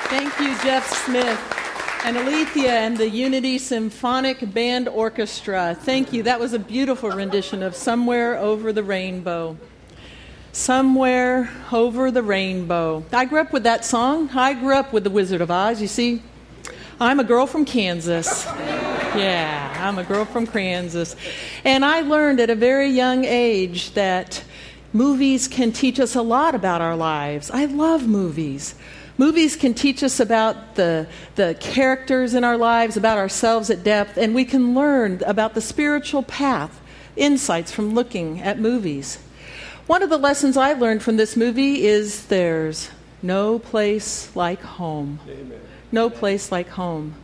Thank you, Jeff Smith and Alethea and the Unity Symphonic Band Orchestra. Thank you. That was a beautiful rendition of Somewhere Over the Rainbow. Somewhere Over the Rainbow. I grew up with that song. I grew up with The Wizard of Oz. You see, I'm a girl from Kansas. Yeah, I'm a girl from Kansas. And I learned at a very young age that movies can teach us a lot about our lives. I love movies. Movies can teach us about the characters in our lives, about ourselves at depth, and we can learn about the spiritual path, insights from looking at movies. One of the lessons I learned from this movie is there's no place like home. Amen. No place like home.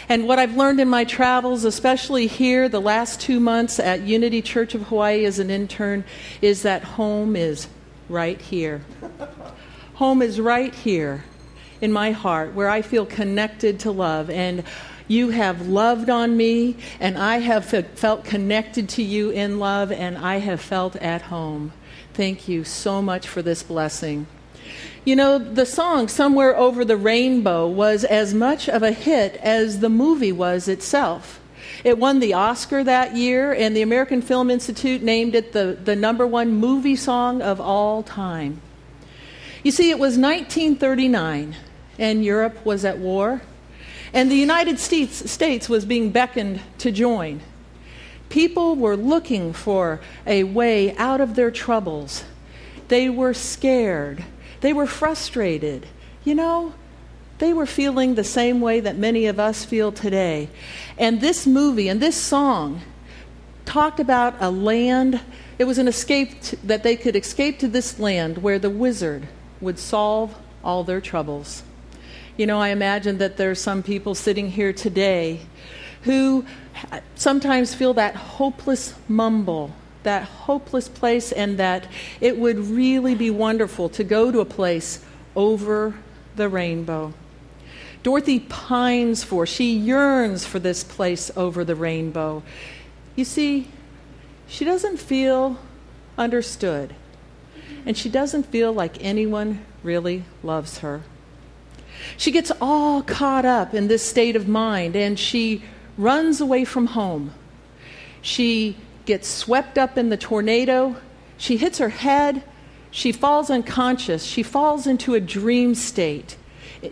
And what I've learned in my travels, especially here the last 2 months at Unity Church of Hawaii as an intern, is that home is right here. Home is right here in my heart where I feel connected to love. And you have loved on me, and I have felt connected to you in love, and I have felt at home. Thank you so much for this blessing. You know, the song Somewhere Over the Rainbow was as much of a hit as the movie was itself. It won the Oscar that year, and the American Film Institute named it the #1 movie song of all time. You see, it was 1939, and Europe was at war, and the United States was being beckoned to join. People were looking for a way out of their troubles. They were scared. They were frustrated. You know, they were feeling the same way that many of us feel today. And this movie and this song talked about a land. It was an escape that they could escape to this land where the wizard would solve all their troubles. You know, I imagine that there's some people sitting here today who sometimes feel that hopeless mumble, that hopeless place, and that it would really be wonderful to go to a place over the rainbow. Dorothy pines for, she yearns for this place over the rainbow. You see, she doesn't feel understood, and she doesn't feel like anyone really loves her. She gets all caught up in this state of mind, and she runs away from home. She gets swept up in the tornado. She hits her head. She falls unconscious. She falls into a dream state.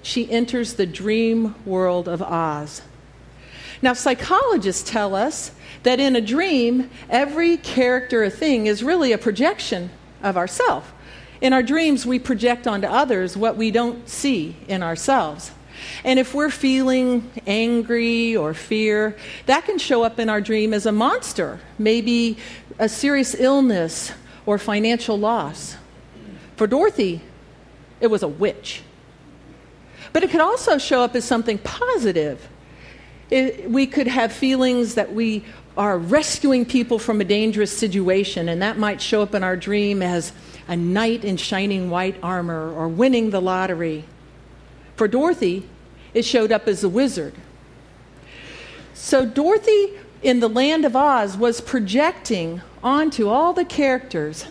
She enters the dream world of Oz. Now, psychologists tell us that in a dream, every character or thing is really a projection of ourselves. In our dreams, we project onto others what we don't see in ourselves. And if we're feeling angry or fear, that can show up in our dream as a monster, maybe a serious illness or financial loss. For Dorothy, it was a witch. But it could also show up as something positive. We could have feelings that we are rescuing people from a dangerous situation, and that might show up in our dream as a knight in shining white armor or winning the lottery. For Dorothy, it showed up as a wizard. So Dorothy in the land of Oz was projecting onto all the characters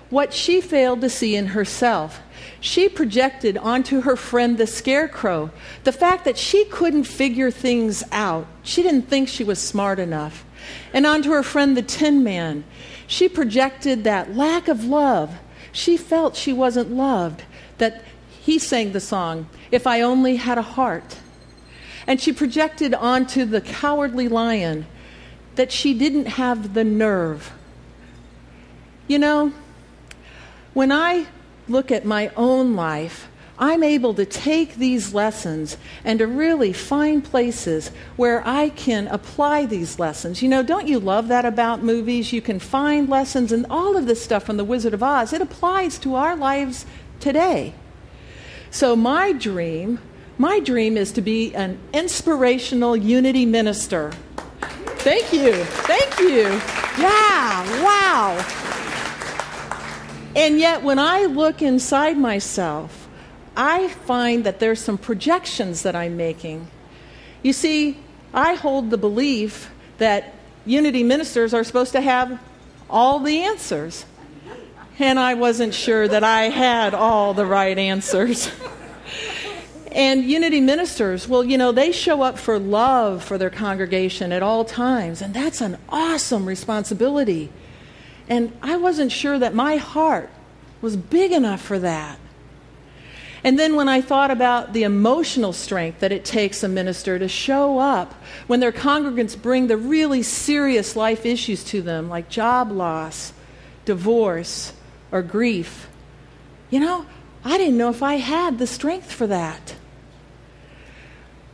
what she failed to see in herself. She projected onto her friend the Scarecrow the fact that she couldn't figure things out. She didn't think she was smart enough. And onto her friend the Tin Man, she projected that lack of love. She felt she wasn't loved, that he sang the song, "If I Only Had a Heart." And she projected onto the Cowardly Lion that she didn't have the nerve. You know, when I look at my own life, I'm able to take these lessons and to really find places where I can apply these lessons. You know, don't you love that about movies? You can find lessons, and all of this stuff from The Wizard of Oz, it applies to our lives today. So my dream is to be an inspirational Unity minister. Thank you. Thank you. Yeah, wow. And yet when I look inside myself, I find that there's some projections that I'm making. You see, I hold the belief that Unity ministers are supposed to have all the answers. And I wasn't sure that I had all the right answers. And Unity ministers, well, you know, they show up for love for their congregation at all times, and that's an awesome responsibility. And I wasn't sure that my heart was big enough for that. And then when I thought about the emotional strength that it takes a minister to show up when their congregants bring the really serious life issues to them, like job loss, divorce, or grief, you know, I didn't know if I had the strength for that.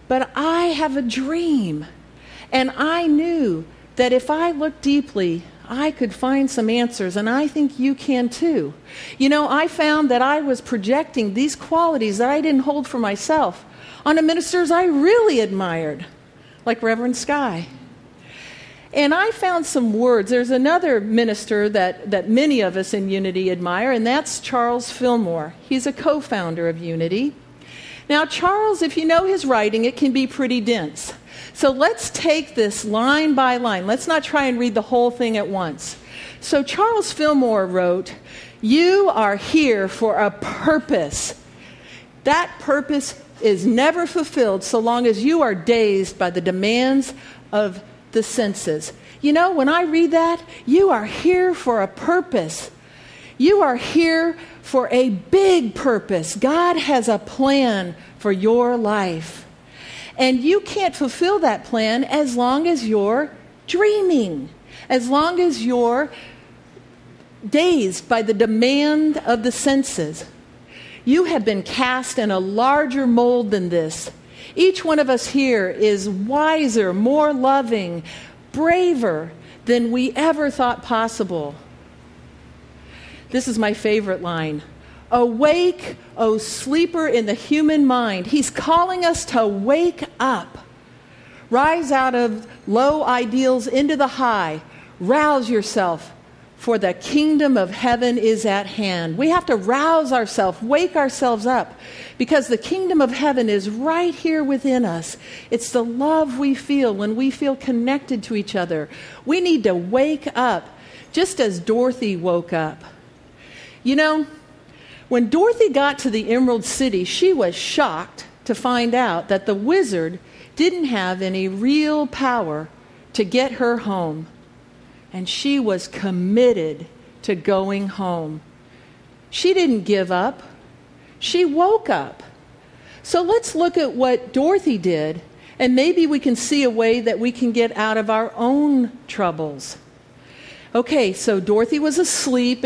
But I have a dream, and I knew that if I looked deeply, I could find some answers, and I think you can too. You know, I found that I was projecting these qualities that I didn't hold for myself onto ministers I really admired, like Reverend Sky. And I found some words. There's another minister that many of us in Unity admire, and that's Charles Fillmore. He's a co-founder of Unity. Now, Charles, if you know his writing, it can be pretty dense. So let's take this line by line. Let's not try and read the whole thing at once. So Charles Fillmore wrote, "You are here for a purpose. That purpose is never fulfilled so long as you are dazed by the demands of the senses." You know, when I read that, you are here for a purpose. You are here for a big purpose. God has a plan for your life. And you can't fulfill that plan as long as you're dreaming, as long as you're dazed by the demand of the senses. You have been cast in a larger mold than this. Each one of us here is wiser, more loving, braver than we ever thought possible. This is my favorite line. "Awake, O sleeper in the human mind." He's calling us to wake up. Rise out of low ideals into the high. Rouse yourself, for the kingdom of heaven is at hand. We have to rouse ourselves, wake ourselves up, because the kingdom of heaven is right here within us. It's the love we feel when we feel connected to each other. We need to wake up, just as Dorothy woke up. You know, when Dorothy got to the Emerald City, she was shocked to find out that the wizard didn't have any real power to get her home. And she was committed to going home. She didn't give up. She woke up. So let's look at what Dorothy did, and maybe we can see a way that we can get out of our own troubles. Okay, so Dorothy was asleep.